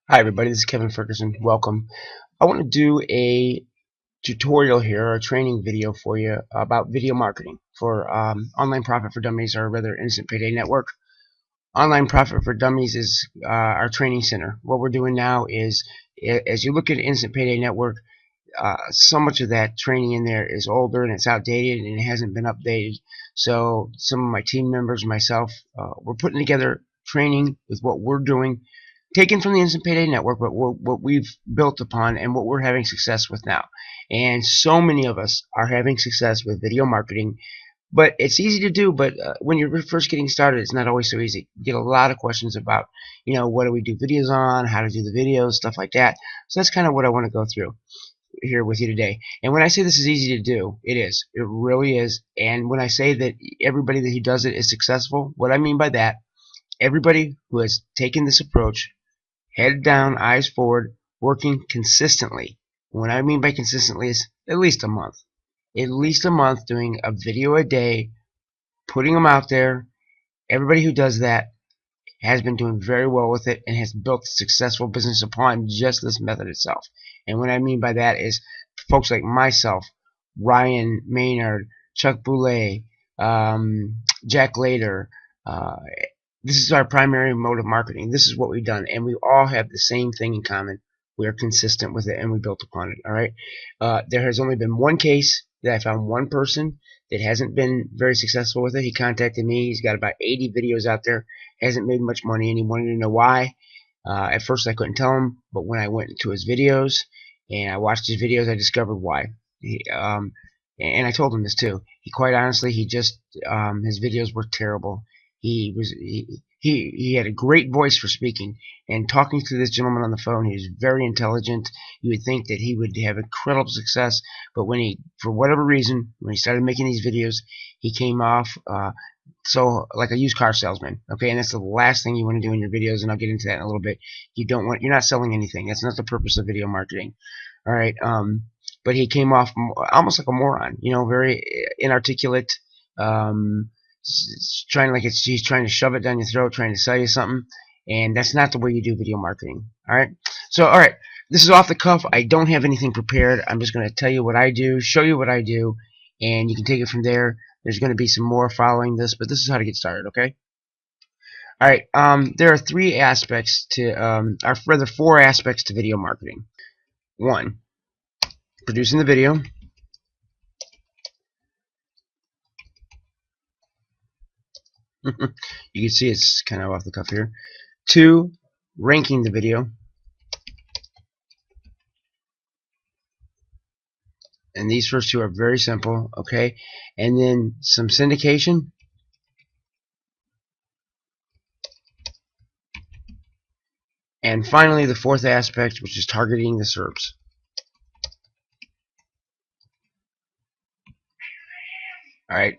Hi everybody, this is Kevin Ferguson. Welcome. I want to do a tutorial here, or a training video for you about video marketing for Online Profit for Dummies, or rather Instant Payday Network. Online Profit for Dummies is our training center. What we're doing now is, as you look at Instant Payday Network, so much of that training in there is older and it's outdated and it hasn't been updated. So some of my team members, myself, we're putting together training with what we're doing, taken from the Instant Payday Network, but what we've built upon and what we're having success with now. And so many of us are having success with video marketing, but it's easy to do. But when you're first getting started, it's not always so easy. You get a lot of questions about, what do we do videos on, how to do the videos, stuff like that. So that's kind of what I want to go through here with you today. And when I say this is easy to do, it is. It really is. And when I say that everybody that who does it is successful, what I mean by that, everybody who has taken this approach, head down, eyes forward, working consistently. What I mean by consistently is at least a month. At least a month doing a video a day, putting them out there. Everybody who does that has been doing very well with it and has built a successful business upon just this method itself. And what I mean by that is folks like myself, Ryan Maynard, Chuck Boulay, Jack Lader. Uh, this is our primary mode of marketing. This is what we've done, and we all have the same thing in common. We are consistent with it, and we built upon it. All right. There has only been one case that I found one person that hasn't been very successful with it. He contacted me. He's got about 80 videos out there. Hasn't made much money, and he wanted to know why. At first, I couldn't tell him, but when I went into his videos and I watched his videos, I discovered why. And I told him this too. He quite honestly, he just his videos were terrible. He had a great voice for speaking, and talking to this gentleman on the phone, he was very intelligent. You would think that he would have incredible success, but when he, for whatever reason, when he started making these videos, he came off so like a used car salesman. Okay, and that's the last thing you want to do in your videos, and I'll get into that in a little bit. You're not selling anything. That's not the purpose of video marketing. All right. But he came off almost like a moron. Very inarticulate. Um, he's trying to shove it down your throat, trying to sell you something, and that's not the way you do video marketing. All right. So, all right. This is off the cuff. I don't have anything prepared. I'm just going to tell you what I do, show you what I do, and you can take it from there. There's going to be some more following this, but this is how to get started. Okay. All right. There are three aspects to, or rather, four aspects to video marketing. One, producing the video. You can see it's kind of off the cuff here. Two, ranking the video. And these first two are very simple, okay? And then some syndication. And finally, the fourth aspect, which is targeting the SERPs. All right.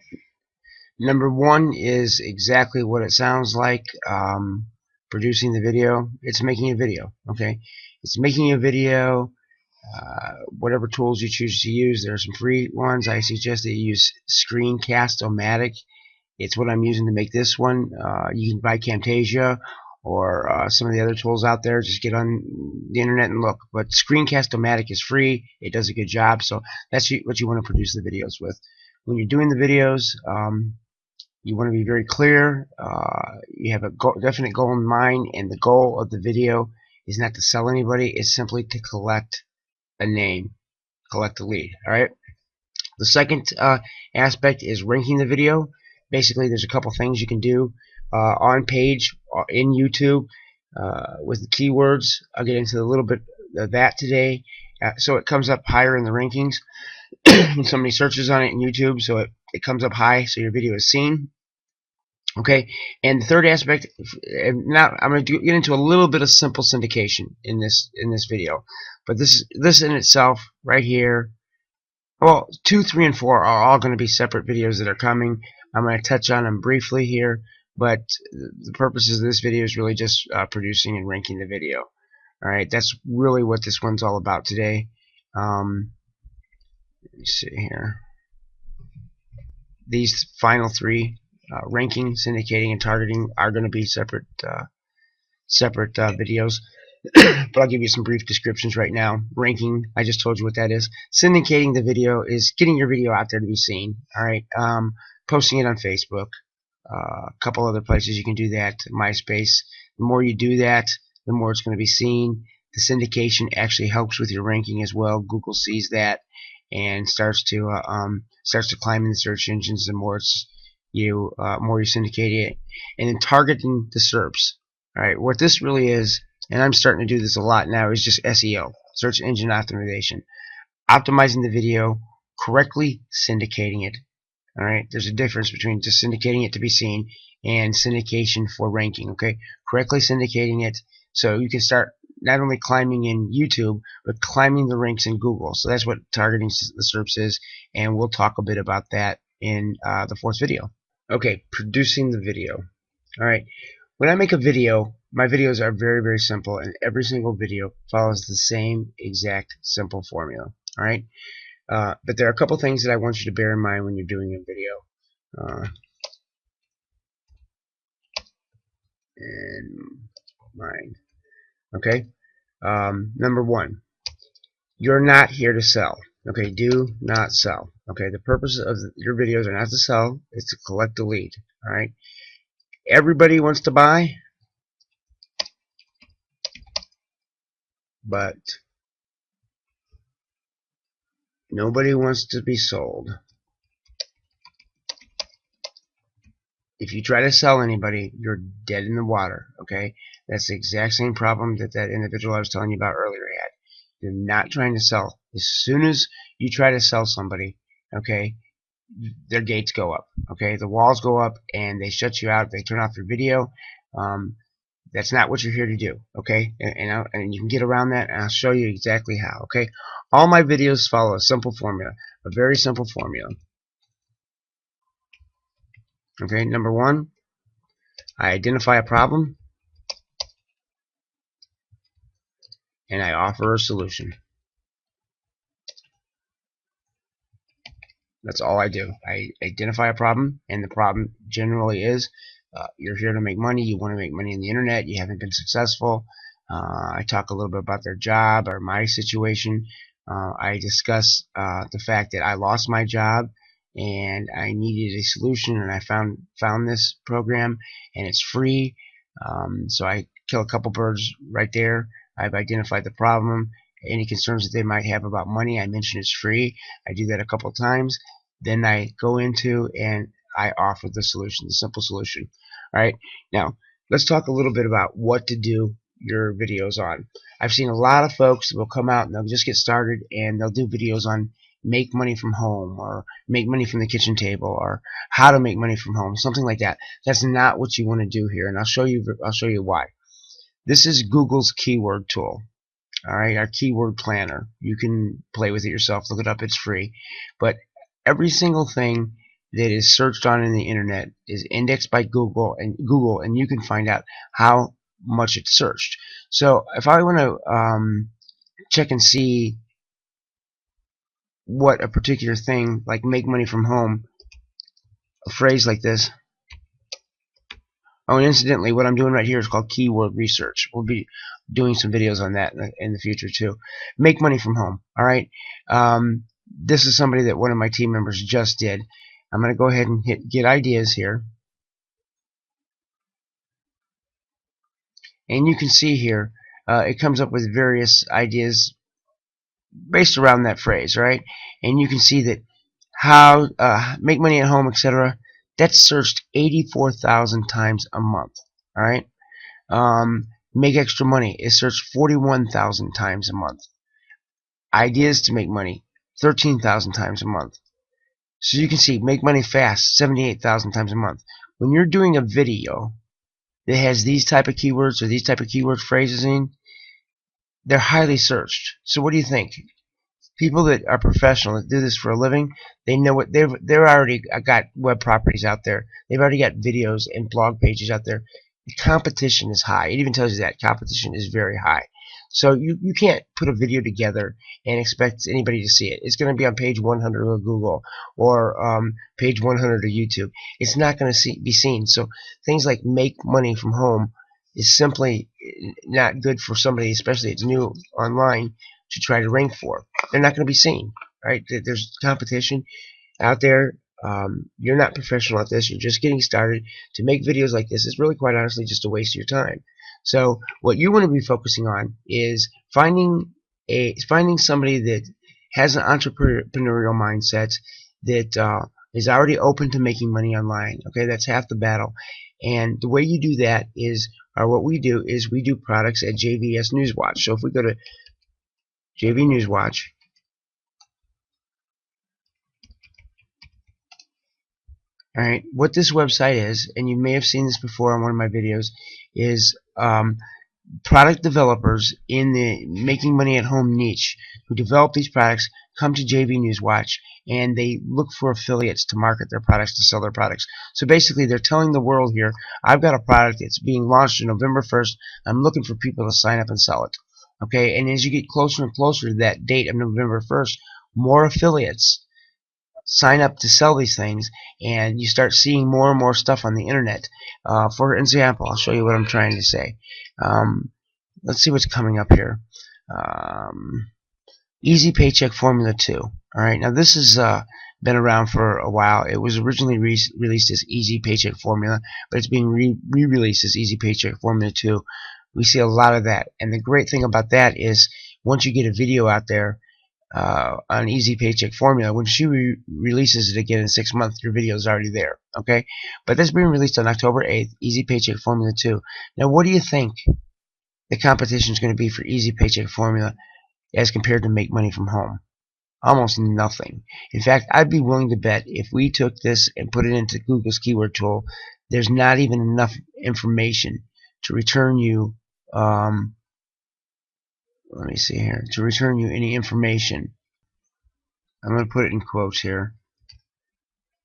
Number one is exactly what it sounds like. Producing the video. It's making a video, okay? It's making a video. Whatever tools you choose to use. There are some free ones. I suggest that you use Screencast-O-Matic. It's what I'm using to make this one. You can buy Camtasia or some of the other tools out there. Just get on the internet and look. But Screencast-O-Matic is free. It does a good job. So that's what you want to produce the videos with. When you're doing the videos, you want to be very clear. You have a definite goal in mind, and the goal of the video is not to sell anybody. It's simply to collect a name, collect a lead. All right. The second aspect is ranking the video. Basically, there's a couple things you can do on page in YouTube with the keywords. I'll get into a little bit of that today. So it comes up higher in the rankings when somebody searches on it in YouTube, so it comes up high, so your video is seen. Okay, and the third aspect, now I'm going to get into a little bit of simple syndication in this video, but this in itself right here, well, 2, 3, and 4 are all going to be separate videos that are coming. I'm going to touch on them briefly here, but the purposes of this video is really just producing and ranking the video. All right, that's really what this one's all about today. Let me see here. These final three, ranking, syndicating, and targeting, are going to be separate videos. but I'll give you some brief descriptions right now. Ranking, I just told you what that is. Syndicating the video is getting your video out there to be seen. All right, posting it on Facebook, a couple other places you can do that. MySpace. The more you do that, the more it's going to be seen. The syndication actually helps with your ranking as well. Google sees that and starts to climb in the search engines. The more more you syndicate it, and then targeting the SERPs. All right, what this really is, and I'm starting to do this a lot now, is just SEO, search engine optimization, optimizing the video, correctly syndicating it. All right, there's a difference between just syndicating it to be seen and syndication for ranking. Okay, correctly syndicating it so you can start not only climbing in YouTube but climbing the ranks in Google. So that's what targeting the SERPs is, and we'll talk a bit about that in the fourth video. Okay, producing the video. All right, when I make a video, my videos are very, very simple, and every single video follows the same exact simple formula. All right, but there are a couple things that I want you to bear in mind when you're doing a video. In mind. Okay. Number one, you're not here to sell. Okay, do not sell. Okay, the purpose of your videos are not to sell; it's to collect a lead. All right. Everybody wants to buy, but nobody wants to be sold. If you try to sell anybody, you're dead in the water. Okay, that's the exact same problem that individual I was telling you about earlier had. You're not trying to sell. As soon as you try to sell somebody, okay, their gates go up. Okay, the walls go up and they shut you out. They turn off your video. That's not what you're here to do. Okay, and you can get around that, and I'll show you exactly how. Okay, all my videos follow a simple formula, a very simple formula. Okay, number one, I identify a problem and I offer a solution. That's all I do. I identify a problem, and the problem generally is you're here to make money. You want to make money on the internet. You haven't been successful. I talk a little bit about their job or my situation. I discuss the fact that I lost my job and I needed a solution, and I found this program, and it's free. So I kill a couple birds right there. I've identified the problem. Any concerns that they might have about money, I mention it's free. I do that a couple of times. Then I go into and I offer the solution, the simple solution. All right. Now let's talk a little bit about what to do your videos on. I've seen a lot of folks that will come out and they'll just get started and they'll do videos on make money from home or make money from the kitchen table or how to make money from home, something like that. That's not what you want to do here, and I'll show you why. This is Google's keyword tool. All right, our keyword planner. You can play with it yourself. Look it up. It's free. But every single thing that is searched on in the internet is indexed by Google, and you can find out how much it's searched. So if I want to check and see what a particular thing, like make money from home, a phrase like this. Oh, and incidentally, what I'm doing right here is called keyword research. We'll be doing some videos on that in the future too. Make money from home. All right. This is somebody that one of my team members just did. I'm going to go ahead and hit get ideas here. And you can see here, it comes up with various ideas based around that phrase, right? And you can see that how make money at home, etc. That's searched 84,000 times a month. All right. Make extra money is searched 41,000 times a month. Ideas to make money 13,000 times a month. So you can see make money fast 78,000 times a month. When you're doing a video that has these type of keywords or these type of keyword phrases in, they're highly searched. So what do you think? People that are professional that do this for a living, they know what they're already got web properties out there. They've already got videos and blog pages out there. The competition is high. It even tells you that competition is very high. So you can't put a video together and expect anybody to see it. It's going to be on page 100 of Google or page 100 of YouTube. It's not going to be seen. So things like make money from home, is simply not good for somebody, especially it's new online, to try to rank for. They're not going to be seen, right? There's competition out there. You're not professional at this. You're just getting started. To make videos like this is really, quite honestly, just a waste of your time. So what you want to be focusing on is finding somebody that has an entrepreneurial mindset, that is already open to making money online. Okay, that's half the battle. And the way you do that is, or what we do is, we do products at JVS Newswatch. So if we go to JV Newswatch, all right, what this website is, and you may have seen this before on one of my videos, is product developers in the making money at home niche who develop these products come to JV Newswatch, and they look for affiliates to market their products, to sell their products. So basically they're telling the world here, I've got a product that's being launched on November 1st. I'm looking for people to sign up and sell it. Okay, and as you get closer and closer to that date of November 1st, more affiliates sign up to sell these things, and you start seeing more and more stuff on the internet. For example, I'll show you what I'm trying to say. Let's see what's coming up here. Easy Paycheck Formula 2. Alright, now this has been around for a while. It was originally released as Easy Paycheck Formula, but it's being re-released as Easy Paycheck Formula 2. We see a lot of that, and the great thing about that is, once you get a video out there on Easy Paycheck Formula, when she releases it again in 6 months, your video is already there. Okay, but that's being released on October 8th, Easy Paycheck Formula 2. Now, what do you think the competition is going to be for Easy Paycheck Formula as compared to Make Money from Home? Almost nothing. In fact, I'd be willing to bet if we took this and put it into Google's keyword tool, there's not even enough information to return you let me see here, to return you any information. I'm going to put it in quotes here.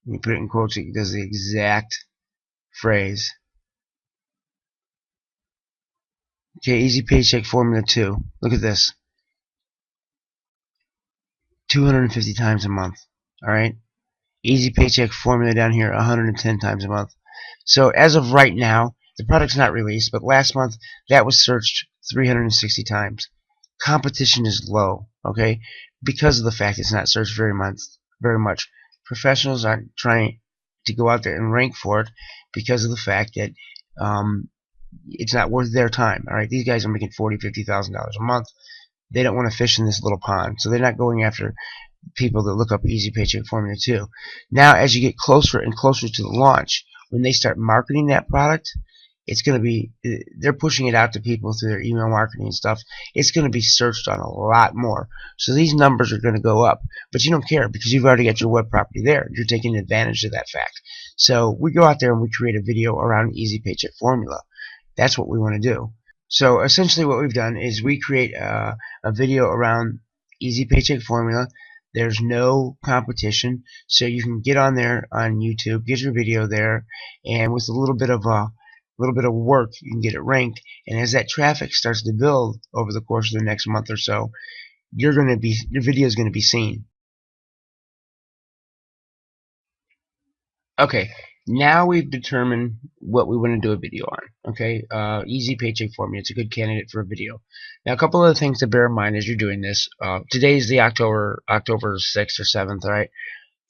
When you put it in quotes, it does the exact phrase. Okay, Easy Paycheck Formula 2. Look at this. 250 times a month. Alright? Easy Paycheck Formula down here, 110 times a month. So as of right now, the product's not released, but last month that was searched 360 times. Competition is low, okay? Because of the fact it's not searched very much. Professionals aren't trying to go out there and rank for it because of the fact that it's not worth their time. All right, these guys are making $40,000-$50,000 a month. They don't want to fish in this little pond, so they're not going after people that look up Easy Paycheck Formula 2. Now, as you get closer and closer to the launch, when they start marketing that product, it's going to be, they're pushing it out to people through their email marketing and stuff. It's going to be searched on a lot more. So these numbers are going to go up. But you don't care because you've already got your web property there. You're taking advantage of that fact. So we go out there and we create a video around Easy Paycheck Formula. That's what we want to do. So essentially what we've done is we create a video around Easy Paycheck Formula. There's no competition, so you can get on there on YouTube, get your video there, and with a little bit of work, you can get it ranked. And as that traffic starts to build over the course of the next month or so, your video is going to be seen. Okay, now we've determined what we want to do a video on. Okay, Easy Paycheck Formula. It's a good candidate for a video. Now, a couple of things to bear in mind as you're doing this. Today is the October 6th or 7th, right?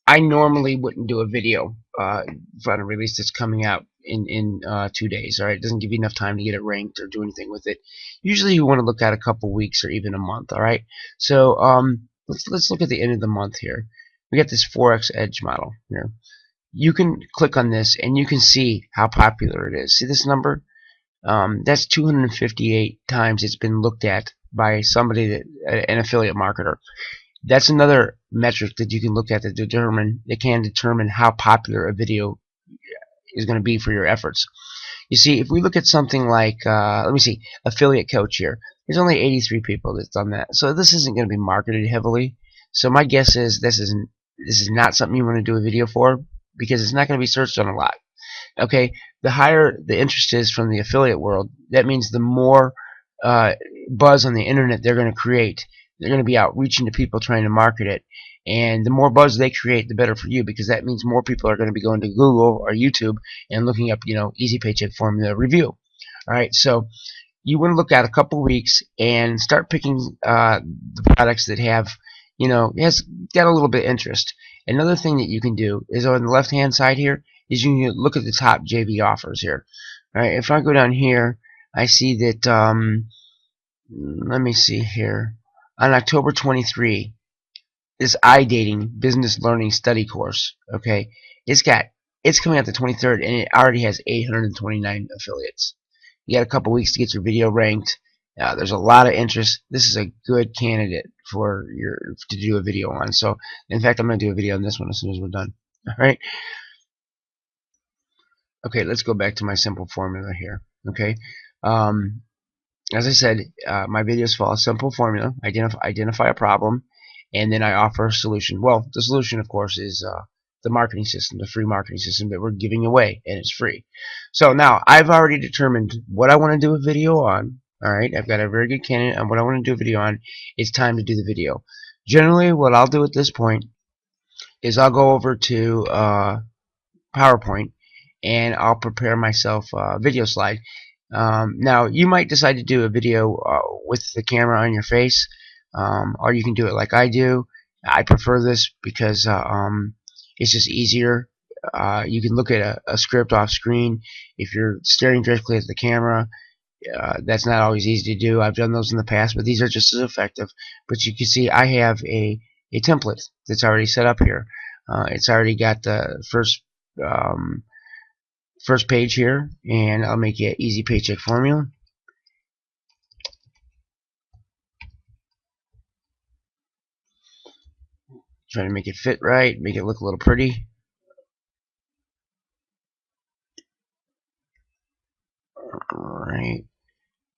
I normally wouldn't do a video for a release that's coming out in 2 days. All right, it doesn't give you enough time to get it ranked or do anything with it. Usually, you want to look at a couple weeks or even a month. All right, so let's look at the end of the month here. We got this 4x Edge model here. You can click on this and you can see how popular it is. See this number? That's 258 times it's been looked at by somebody an affiliate marketer. That's another metric that you can look at to determine how popular a video is going to be for your efforts. You see, if we look at something like let me see, affiliate coach here, there's only 83 people that's done that, so this isn't going to be marketed heavily. So my guess is this is not something you want to do a video for, because it's not going to be searched on a lot. Okay, the higher the interest is from the affiliate world, that means the more buzz on the internet they're going to create. They're going to be outreaching to people trying to market it, and the more buzz they create, the better for you, because that means more people are going to be going to Google or YouTube and looking up, Easy Paycheck Formula review. Alright, so you want to look at a couple weeks and start picking the products that have, has got a little bit of interest. Another thing that you can do is on the left hand side here is you can look at the top JV offers here. Alright, if I go down here, I see that, let me see here, on October 23, this iDating Business Learning Study course, okay, it's coming out the 23rd and it already has 829 affiliates. You got a couple weeks to get your video ranked. There's a lot of interest. This is a good candidate for to do a video on. So, in fact, I'm going to do a video on this one as soon as we're done. All right. Okay, let's go back to my simple formula here. Okay. As I said, my videos follow a simple formula. Identify a problem, and then I offer a solution. Well, the solution, of course, is the marketing system, the free marketing system that we're giving away, and it's free. So now I've already determined what I want to do a video on. All right, I've got a very good candidate on what I want to do a video on. It's time to do the video. Generally, what I'll do at this point is I'll go over to PowerPoint and I'll prepare myself a video slide. Now, you might decide to do a video with the camera on your face, or you can do it like I do. I prefer this because it's just easier. You can look at a script off screen. If you're staring directly at the camera, that's not always easy to do. I've done those in the past, but these are just as effective. But you can see I have a template that's already set up here. It's already got the first page here, and I'll make it easy paycheck formula. Try to make it fit right, make it look a little pretty. Alright,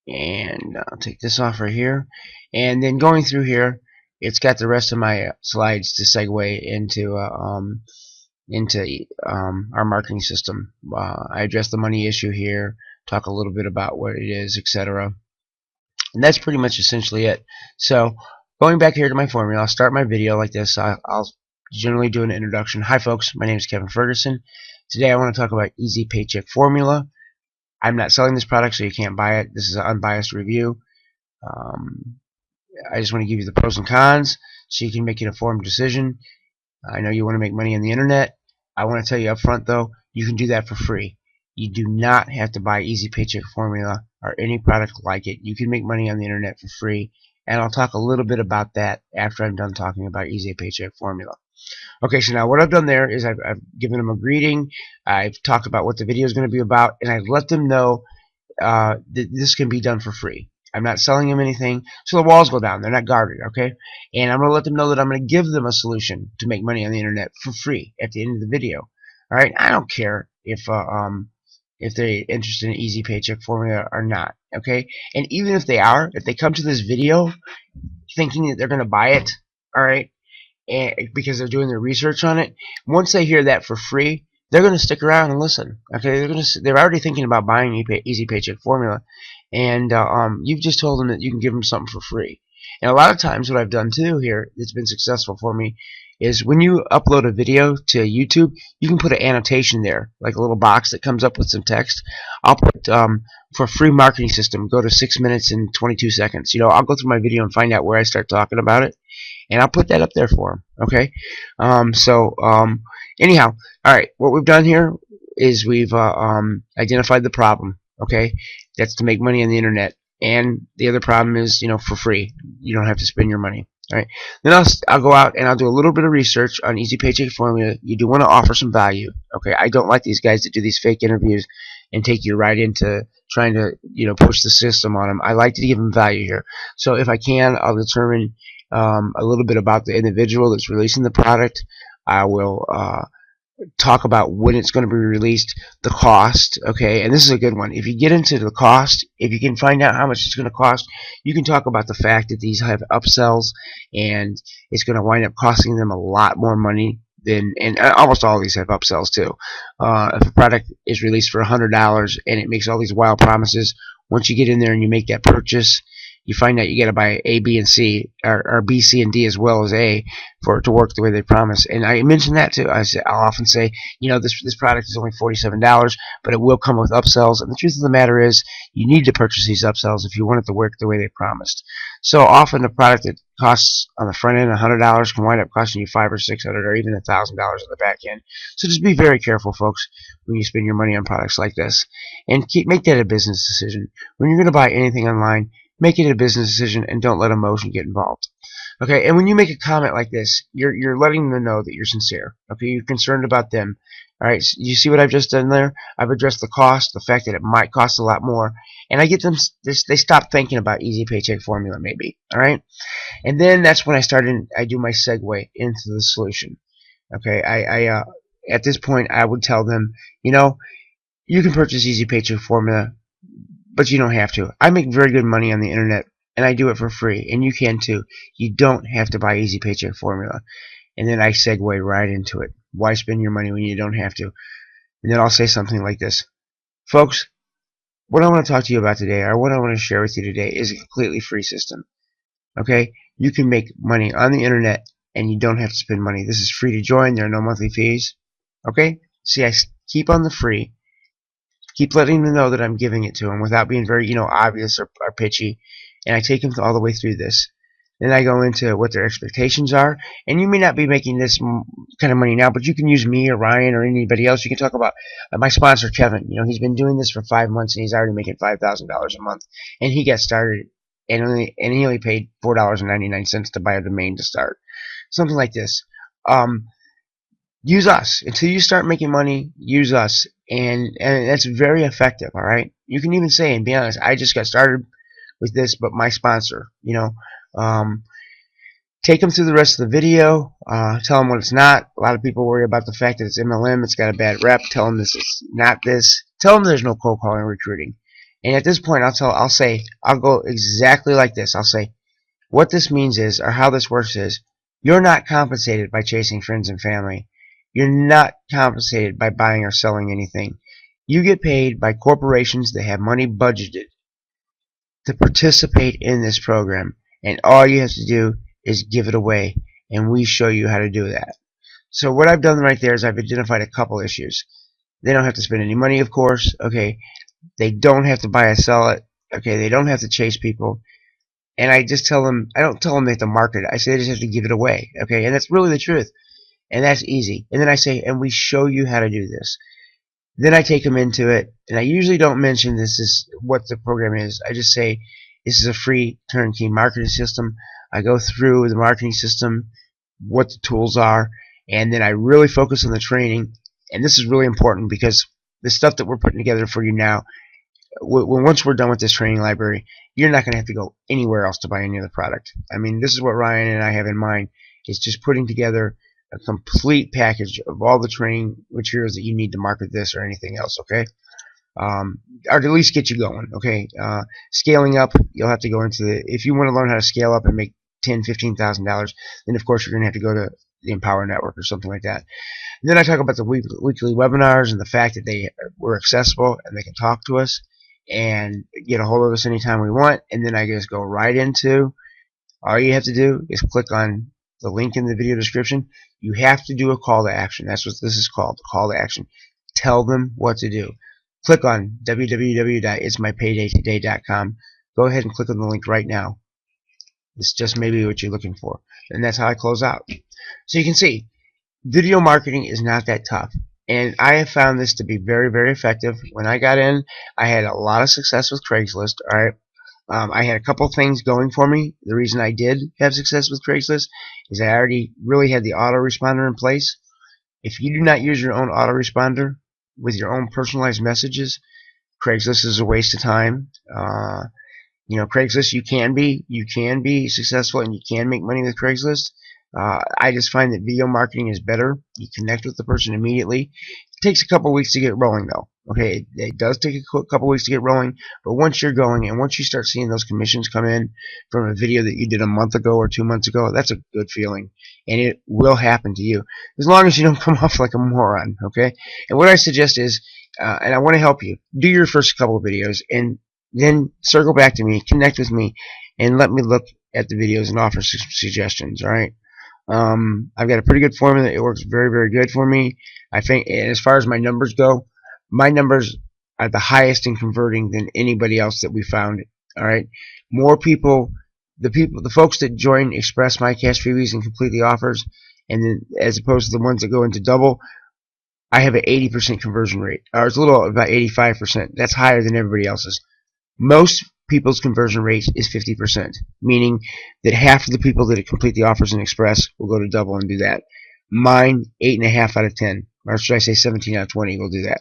and I'll take this off right here, and then going through here, it's got the rest of my slides to segue into our marketing system. I address the money issue here, talk a little bit about what it is, etc. And that's pretty much essentially it. So going back here to my formula, I'll start my video like this. I'll generally do an introduction. Hi folks, my name is Kevin Ferguson. Today I want to talk about Easy Paycheck Formula. I'm not selling this product, so you can't buy it. This is an unbiased review. I just want to give you the pros and cons so you can make an informed decision. I know you want to make money on the internet. I want to tell you up front, though, you can do that for free. You do not have to buy Easy Paycheck Formula or any product like it. You can make money on the internet for free, and I'll talk a little bit about that after I'm done talking about Easy Paycheck Formula. Okay, so now what I've done there is I've given them a greeting. I've talked about what the video is going to be about, and I've let them know that this can be done for free. I'm not selling them anything, so the walls go down. They're not guarded, okay? And I'm going to let them know that I'm going to give them a solution to make money on the internet for free at the end of the video. All right? I don't care if they're interested in Easy Paycheck Formula or not, okay? And even if they are, if they come to this video thinking that they're going to buy it, all right, and because they're doing their research on it, once they hear that for free, they're going to stick around and listen. Okay, they're already thinking about buying Easy Paycheck Formula, and you've just told them that you can give them something for free. And a lot of times, what I've done too here that's been successful for me is when you upload a video to YouTube, you can put an annotation there, like a little box that comes up with some text. I'll put for free marketing system, go to 6 minutes and 22 seconds. I'll go through my video and find out where I start talking about it, and I'll put that up there for them. Okay, anyhow, all right, what we've done here is we've identified the problem. Okay, that's to make money on the internet, and the other problem is for free. You don't have to spend your money. All right, then I'll go out and I'll do a little bit of research on Easy Paycheck Formula. You do want to offer some value. Okay, I don't like these guys that do these fake interviews and take you right into trying to push the system on them. I like to give them value here. So if I can, I'll determine a little bit about the individual that's releasing the product. I will talk about when it's going to be released, the cost, okay, and this is a good one. If you get into the cost, if you can find out how much it's going to cost, you can talk about the fact that these have upsells and it's going to wind up costing them a lot more money than, and almost all of these have upsells too. If a product is released for $100 and it makes all these wild promises, once you get in there and you make that purchase, you find out you got to buy A, B, and C, or B, C, and D as well as A for it to work the way they promise. And I mention that too. I'll often say, this product is only $47, but it will come with upsells. And the truth of the matter is, you need to purchase these upsells if you want it to work the way they promised. So often, a product that costs on the front end $100 can wind up costing you $500 or $600 or even $1,000 on the back end. So just be very careful, folks, when you spend your money on products like this, and make that a business decision. When you're going to buy anything online, make it a business decision and don't let emotion get involved. Okay, and when you make a comment like this, you're letting them know that you're sincere. Okay, you're concerned about them. All right, so you see what I've just done there? I've addressed the cost, the fact that it might cost a lot more, and I get them. They stop thinking about easy paycheck formula, maybe. All right, and then that's when I do my segue into the solution. Okay, at this point I would tell them, you can purchase easy paycheck formula, but you don't have to. I make very good money on the internet, and I do it for free, and you can too. You don't have to buy easy paycheck formula. And then I segue right into it. Why spend your money when you don't have to? And then I'll say something like this. Folks, what I want to talk to you about today, or what I want to share with you today, is a completely free system. Okay? You can make money on the internet, and you don't have to spend money. This is free to join. There are no monthly fees. Okay? See, I keep on the free. Keep letting them know that I'm giving it to them without being very, obvious or pitchy. And I take them all the way through this. Then I go into what their expectations are. And you may not be making this kind of money now, but you can use me or Ryan or anybody else. You can talk about my sponsor, Kevin. He's been doing this for 5 months, and he's already making $5,000 a month. And he got started, and he only paid $4.99 to buy a domain to start. Something like this. Use us. Until you start making money, use us. And that's very effective, all right? You can even say, and be honest, I just got started with this, but my sponsor, take them through the rest of the video, tell them what it's not. A lot of people worry about the fact that it's MLM, it's got a bad rep. Tell them this is not this. Tell them there's no cold calling recruiting. And at this point, I'll go exactly like this. I'll say, what this means is, or how this works is, you're not compensated by chasing friends and family. You're not compensated by buying or selling anything. You get paid by corporations that have money budgeted to participate in this program, and all you have to do is give it away, and we show you how to do that. So what I've done right there is I've identified a couple issues. They don't have to spend any money, of course. Okay, they don't have to buy or sell it. Okay, they don't have to chase people. And I just tell them, I don't tell them they have to market it. I say they just have to give it away. Okay, and that's really the truth. And that's easy. And then I say, and we show you how to do this. Then I take them into it, and I usually don't mention this is what the program is. I just say this is a free turnkey marketing system. I go through the marketing system, what the tools are, and then I really focus on the training. And this is really important because the stuff that we're putting together for you now, once we're done with this training library, you're not going to have to go anywhere else to buy any other product. I mean, this is what Ryan and I have in mind, is just putting together a complete package of all the training materials that you need to market this or anything else, okay? Or at least get you going, okay? Scaling up, you'll have to go into if you want to learn how to scale up and make $10,000, $15,000, then of course you're going to have to go to the Empower Network or something like that. And then I talk about the weekly webinars and the fact that they were accessible and they can talk to us and get a hold of us anytime we want. And then I just go right into, all you have to do is click on the link in the video description. You have to do a call to action. That's what this is called, call to action. Tell them what to do. Click on www.itsmypaydaytoday.com. Go ahead and click on the link right now. It's just maybe what you're looking for. And that's how I close out. So you can see, video marketing is not that tough. And I have found this to be very, very effective. When I got in, I had a lot of success with Craigslist. All right. I had a couple things going for me. The reason I did have success with Craigslist is I already really had the autoresponder in place. If you do not use your own autoresponder with your own personalized messages, Craigslist is a waste of time. Craigslist, you can be successful and you can make money with Craigslist. I just find that video marketing is better. You connect with the person immediately. It takes a couple weeks to get rolling, though. Okay, it does take a couple weeks to get rolling, but once you're going and once you start seeing those commissions come in from a video that you did a month ago or 2 months ago, that's a good feeling, and it will happen to you as long as you don't come off like a moron. Okay, and what I suggest is, and I want to help you, do your first couple of videos and then circle back to me, connect with me, and let me look at the videos and offer suggestions. All right. I've got a pretty good formula. It works very, very good for me. I think, and as far as my numbers go, my numbers are the highest in converting than anybody else that we found. All right, more people, the folks that join Express My Cash freebies and complete the offers, and then as opposed to the ones that go into double, I have an 80% conversion rate, or it's a little about 85%. That's higher than everybody else's. Most people's conversion rate is 50%, meaning that half of the people that complete the offers in Express will go to double and do that. Mine, 8.5 out of 10, or should I say 17 out of 20 will do that.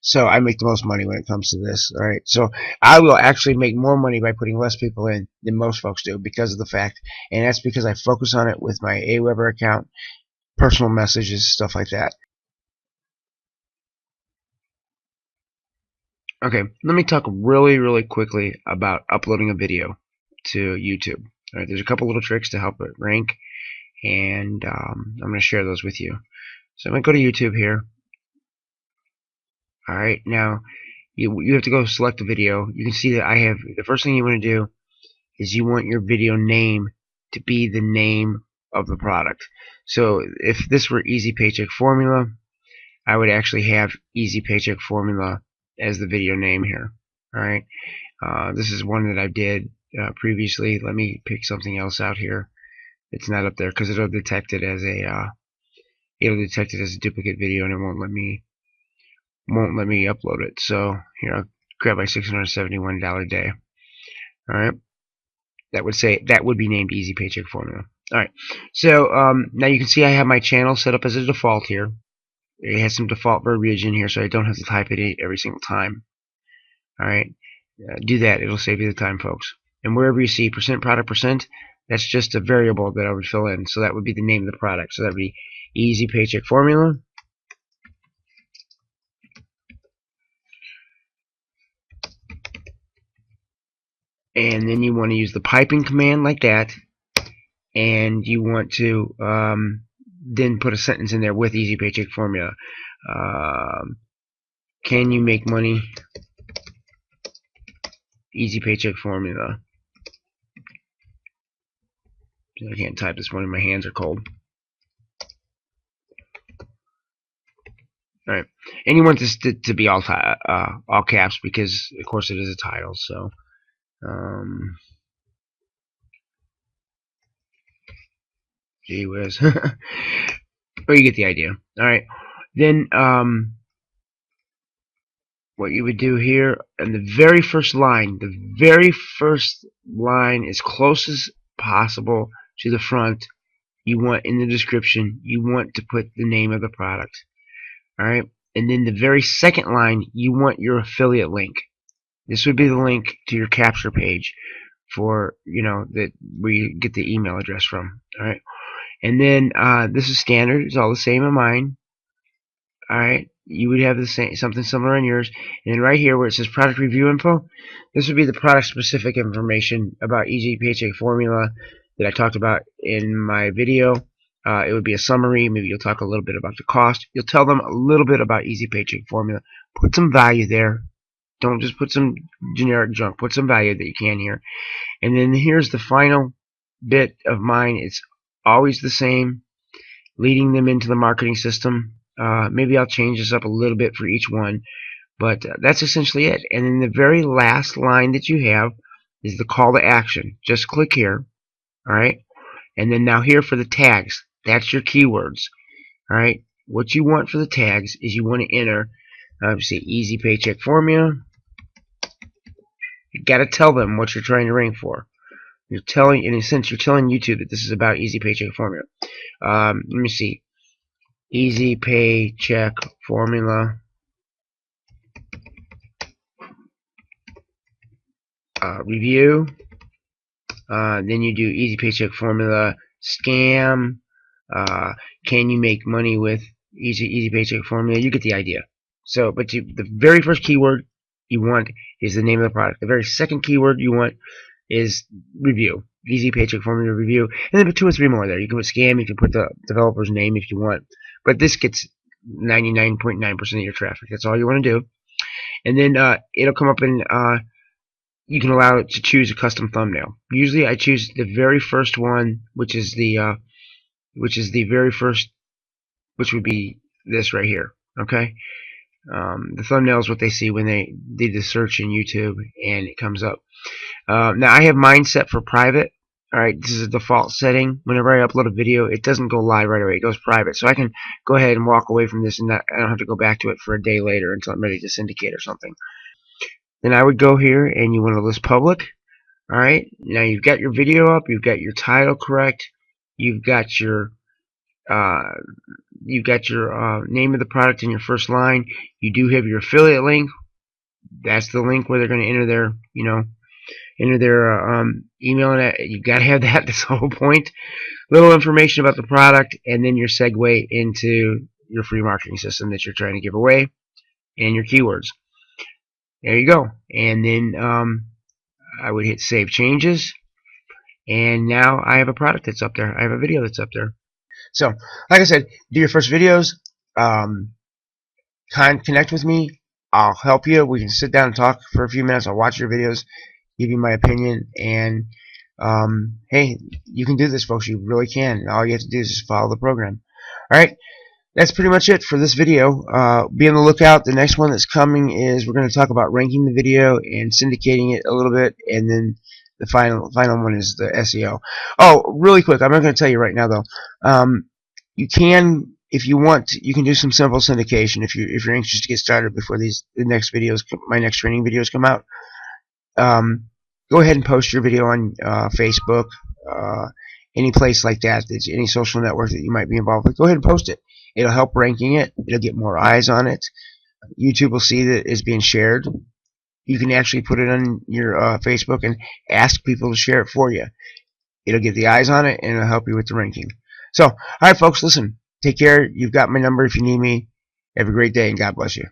So I make the most money when it comes to this. All right, so I will actually make more money by putting less people in than most folks do because of the fact, and that's because I focus on it with my Aweber account, personal messages, stuff like that. Okay, let me talk really, really quickly about uploading a video to YouTube. All right, there's a couple little tricks to help it rank, and I'm going to share those with you. So I'm going to go to YouTube here. All right, now you have to go select the video. You can see that I have, the first thing you want to do is you want your video name to be the name of the product. So if this were Easy Paycheck Formula, I would actually have Easy Paycheck Formula as the video name here. All right, this is one that I did previously. Let me pick something else out here. It's not up there because it'll detect it as a duplicate video, and it won't let me upload it. So here, I'll grab my $671 day. All right, that would be named Easy Paycheck Formula. All right, so now you can see I have my channel set up as a default here. It has some default verbiage in here, so I don't have to type it every single time. All right, do that. It'll save you the time, folks. And wherever you see %product %, that's just a variable that I would fill in. So that would be the name of the product. So that would be Easy Paycheck Formula. And then you want to use the piping command like that. And you want to then put a sentence in there with Easy Paycheck Formula. Can you make money? Easy Paycheck Formula. I can't type this morning. My hands are cold. All right, and you want this to be all caps because, of course, it is a title. So, gee whiz, but you get the idea. All right, then what you would do here in the very first line, as close as possible to the front, you want in the description, you want to put the name of the product. All right, and then the very second line, you want your affiliate link. This would be the link to your capture page for, that where you get the email address from. All right, and then this is standard. It's all the same in mine. All right, you would have the same, something similar in yours. And then right here where it says product review info, this would be the product specific information about Easy Paycheck Formula that I talked about in my video. It would be a summary. Maybe you'll talk a little bit about the cost. You'll tell them a little bit about Easy Paycheck Formula. Put some value there. Don't just put some generic junk. Put some value that you can here. And then here's the final bit of mine. It's always the same, leading them into the marketing system. Maybe I'll change this up a little bit for each one, but that's essentially it. And then the very last line that you have is the call to action. Just click here. All right. And then now here for the tags, that's your keywords. All right. What you want for the tags is you want to enter, say, Easy Paycheck Formula. You got to tell them what you're trying to rank for. You're telling, in a sense, you're telling YouTube that this is about Easy Paycheck Formula. Let me see. Easy Paycheck Formula. Review. Then you do Easy Paycheck Formula scam. Can you make money with Easy Paycheck Formula? You get the idea. So, but the very first keyword you want is the name of the product. The very second keyword you want is review. Easy Paycheck Formula review. And then put 2 or 3 more there. You can put scam. You can put the developer's name if you want. But this gets 99.9% of your traffic. That's all you want to do. And then it'll come up in you can allow it to choose a custom thumbnail. Usually I choose the very first one, which is the very first, which would be this right here. Okay. The thumbnail is what they see when they do the search in YouTube, and it comes up. Now I have mine set for private. Alright, this is a default setting. Whenever I upload a video, it doesn't go live right away. It goes private. So I can go ahead and walk away from this, and I don't have to go back to it for a day later until I'm ready to syndicate or something. Then I would go here, and you want to list public. Alright, now you've got your video up, you've got your title correct, you've got your name of the product in your first line. You do have your affiliate link. That's the link where they're going to enter their, email, and you got to have that. That's the whole point. Little information about the product, and then your segue into your free marketing system that you're trying to give away, and your keywords. There you go. And then I would hit Save Changes, and now I have a product that's up there. I have a video that's up there. So, like I said, do your first videos. Connect with me. I'll help you. We can sit down and talk for a few minutes. I'll watch your videos, give you my opinion, and hey, you can do this, folks. You really can. All you have to do is just follow the program. All right, that's pretty much it for this video. Be on the lookout. The next one that's coming is we're going to talk about ranking the video and syndicating it a little bit, and then the final one is the SEO. Oh, really quick, I'm not going to tell you right now though. You can, if you want, you can do some simple syndication if you're anxious to get started before the next videos, my next training videos come out. Go ahead and post your video on Facebook, any place like that, any social network that you might be involved with. Go ahead and post it. It'll help ranking it. It'll get more eyes on it. YouTube will see that it's being shared. You can actually put it on your Facebook and ask people to share it for you. It'll get the eyes on it, and it'll help you with the ranking. So, alright folks, listen, take care. You've got my number if you need me. Have a great day, and God bless you.